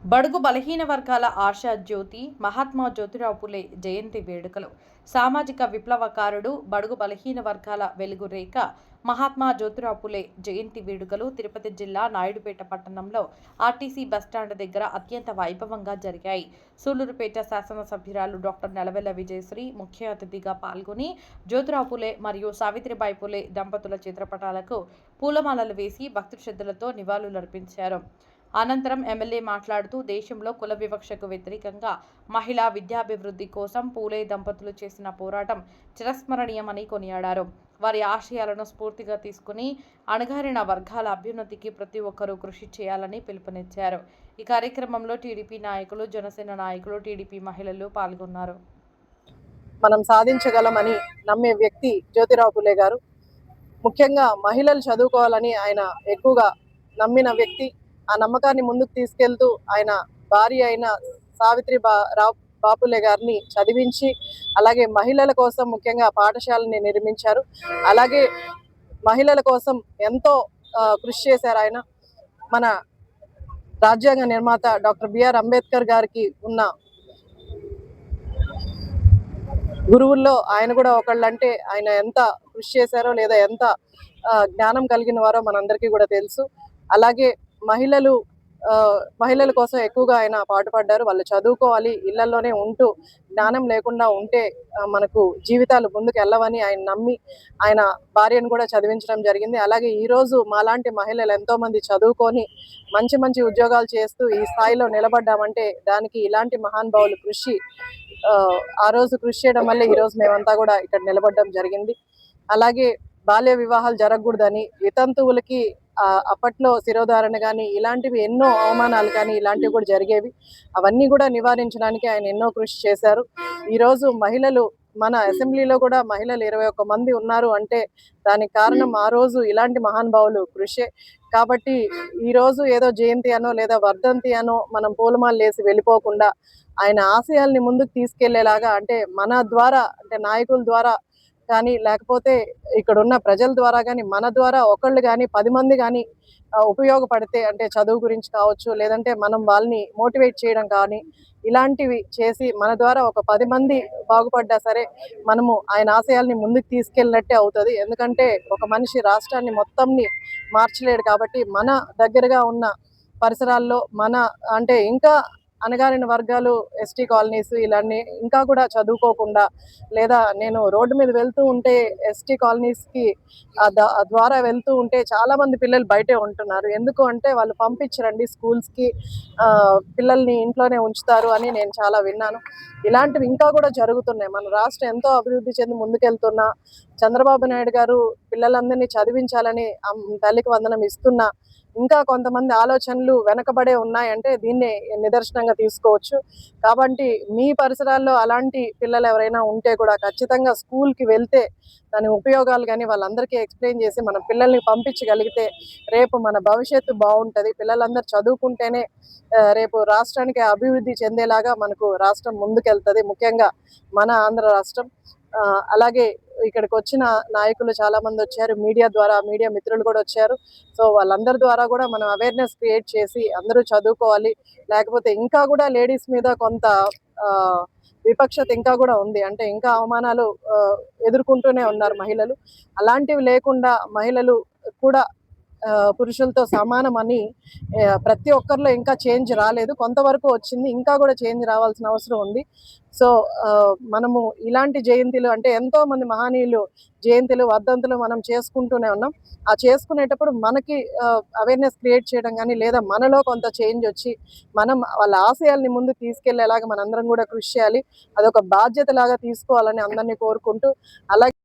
బడుగు బలహీన వర్గాల ఆశా జ్యోతి మహాత్మా జ్యోతిరావు పులే జయంతి వేడుకలు. సామాజిక విప్లవకారుడు, బడుగు బలహీన వర్గాల వెలుగు రేఖ మహాత్మా జ్యోతిరావు పులే జయంతి వేడుకలు తిరుపతి జిల్లా నాయుడుపేట పట్టణంలో ఆర్టీసీ బస్టాండ్ దగ్గర అత్యంత వైభవంగా జరిగాయి. సూళ్లూరుపేట శాసనసభ్యురాలు డాక్టర్ నెలవెల్ల విజయశ్రీ ముఖ్య అతిథిగా పాల్గొని జ్యోతిరావు పులే మరియు సావిత్రిబాయి పులే దంపతుల చిత్రపటాలకు పూలమాలలు వేసి భక్తి శ్రద్ధలతో నివాళులర్పించారు. అనంతరం ఎమ్మెల్యే మాట్లాడుతూ దేశంలో కుల వివక్షకు వ్యతిరేకంగా మహిళా విద్యాభివృద్ధి కోసం పూలే దంపతులు చేసిన పోరాటం చిరస్మరణీయమని కొనియాడారు. వారి ఆశయాలను స్ఫూర్తిగా తీసుకుని అణగారిన వర్గాల అభ్యున్నతికి ప్రతి ఒక్కరూ కృషి చేయాలని పిలుపునిచ్చారు. ఈ కార్యక్రమంలో టీడీపీ నాయకులు, జనసేన నాయకులు, టీడీపీ మహిళలు పాల్గొన్నారు. మనం సాధించగలమని నమ్మే వ్యక్తి జ్యోతిరావు పులే గారు. ముఖ్యంగా మహిళలు చదువుకోవాలని ఆయన ఎక్కువగా నమ్మిన వ్యక్తి. ఆ నమ్మకాన్ని ముందుకు తీసుకెళ్తూ ఆయన భార్య అయిన సావిత్రిబాయి పులే గారిని చదివించి, అలాగే మహిళల కోసం ముఖ్యంగా పాఠశాలని నిర్మించారు. అలాగే మహిళల కోసం ఎంతో కృషి చేశారు ఆయన. మన రాజ్యాంగ నిర్మాత డాక్టర్ బిఆర్ అంబేద్కర్ గారికి ఉన్న గురువుల్లో ఆయన కూడా ఒకళ్ళంటే ఆయన ఎంత కృషి చేశారో లేదా ఎంత జ్ఞానం కలిగిన వారో మనందరికీ కూడా తెలుసు. అలాగే మహిళల కోసం ఎక్కువగా ఆయన పాటుపడ్డారు. వాళ్ళు చదువుకోవాలి, ఇళ్లలోనే ఉంటూ జ్ఞానం లేకుండా ఉంటే మనకు జీవితాలు ముందుకు వెళ్ళవని ఆయన నమ్మి ఆయన భార్యను కూడా చదివించడం జరిగింది. అలాగే ఈరోజు మాలాంటి మహిళలు ఎంతో మంది చదువుకొని మంచి మంచి ఉద్యోగాలు చేస్తూ ఈ స్థాయిలో నిలబడ్డామంటే దానికి ఇలాంటి మహానుభావులు ఆ రోజు కృషి చేయడం వల్ల ఈరోజు మేమంతా కూడా ఇక్కడ నిలబడడం జరిగింది. అలాగే బాల్య వివాహాలు జరగకూడదని, వితంతువులకి అప్పట్లో శిరోధారణ కానీ ఇలాంటివి ఎన్నో అవమానాలు కానీ ఇలాంటివి కూడా జరిగేవి. అవన్నీ కూడా నివారించడానికి ఆయన ఎన్నో కృషి చేశారు. ఈరోజు మహిళలు మన అసెంబ్లీలో కూడా మహిళలు 21 మంది ఉన్నారు అంటే దానికి కారణం ఆ రోజు ఇలాంటి మహానుభావులు కృషే. కాబట్టి ఈరోజు ఏదో జయంతి అనో లేదా వర్ధంతి అనో మనం పూలమాలు వేసి వెళ్ళిపోకుండా ఆయన ఆశయాల్ని ముందుకు తీసుకెళ్లేలాగా, అంటే మన ద్వారా, అంటే నాయకుల ద్వారా కానీ లేకపోతే ఇక్కడ ఉన్న ప్రజల ద్వారా కానీ మన ద్వారా ఒకళ్ళు కానీ 10 మంది కానీ ఉపయోగపడితే, అంటే చదువు గురించి కావచ్చు, లేదంటే మనం వాళ్ళని మోటివేట్ చేయడం కానీ ఇలాంటివి చేసి మన ద్వారా ఒక 10 మంది బాగుపడ్డా సరే మనము ఆయన ఆశయాల్ని ముందుకు తీసుకెళ్ళినట్టే అవుతుంది. ఎందుకంటే ఒక మనిషి రాష్ట్రాన్ని మొత్తంని మార్చలేడు. కాబట్టి మన దగ్గరగా ఉన్న పరిసరాల్లో అంటే ఇంకా అణగారిన వర్గాలు, ఎస్టీ కాలనీస్ ఇలాన్ని ఇంకా కూడా చదువుకోకుండా, లేదా నేను రోడ్డు మీద వెళ్తూ ఉంటే ఎస్టీ కాలనీస్కి ద్వారా వెళ్తూ ఉంటే చాలా మంది పిల్లలు బయటే ఉంటున్నారు. ఎందుకు అంటే వాళ్ళు పంపించరండి స్కూల్స్కి, పిల్లల్ని ఇంట్లోనే ఉంచుతారు అని నేను చాలా విన్నాను. ఇలాంటివి ఇంకా కూడా జరుగుతున్నాయి. మన రాష్ట్రం ఎంతో అభివృద్ధి చెంది ముందుకెళ్తున్నా, చంద్రబాబు నాయుడు గారు పిల్లలందరినీ చదివించాలని తల్లికి వందనం ఇస్తున్నా ఇంకా కొంతమంది ఆలోచనలు వెనకబడే ఉన్నాయంటే దీన్నే నిదర్శనంగా తీసుకోవచ్చు. కాబట్టి మీ పరిసరాల్లో అలాంటి పిల్లలు ఎవరైనా ఉంటే కూడా ఖచ్చితంగా స్కూల్కి వెళ్తే దాని ఉపయోగాలు కానీ వాళ్ళందరికీ ఎక్స్ప్లెయిన్ చేసి మన పిల్లల్ని పంపించగలిగితే రేపు మన భవిష్యత్తు బాగుంటుంది. పిల్లలందరూ చదువుకుంటేనే రేపు రాష్ట్రానికి అభివృద్ధి చెందేలాగా మనకు రాష్ట్రం ముందుకెళ్తుంది, ముఖ్యంగా మన ఆంధ్ర రాష్ట్రం. అలాగే ఇక్కడికి వచ్చిన నాయకులు చాలా మంది వచ్చారు, మీడియా మిత్రులు కూడా వచ్చారు. సో వాళ్ళందరి ద్వారా కూడా మనం అవేర్నెస్ క్రియేట్ చేసి అందరూ చదువుకోవాలి. లేకపోతే ఇంకా కూడా లేడీస్ మీద కొంత విపక్షత ఇంకా కూడా ఉంది, అంటే ఇంకా అవమానాలు ఎదుర్కొంటూనే ఉన్నారు మహిళలు. అలాంటివి లేకుండా మహిళలు కూడా పురుషులతో సమానమని ప్రతి ఒక్కరిలో ఇంకా చేంజ్ రాలేదు, కొంతవరకు వచ్చింది, ఇంకా కూడా చేంజ్ రావాల్సిన అవసరం ఉంది. సో మనము ఇలాంటి జయంతిలు, అంటే ఎంతో మంది మహనీయులు జయంతిలు, వర్ధంతులు మనం చేసుకుంటూనే ఉన్నాం. ఆ చేసుకునేటప్పుడు మనకి అవేర్నెస్ క్రియేట్ చేయడం కానీ, లేదా మనలో కొంత చేంజ్ వచ్చి మనం వాళ్ళ ఆశయాల్ని ముందుకు తీసుకెళ్లేలాగా మనందరం కూడా కృషి చేయాలి. అదొక బాధ్యత లాగా తీసుకోవాలని అందరినీ కోరుకుంటూ, అలాగే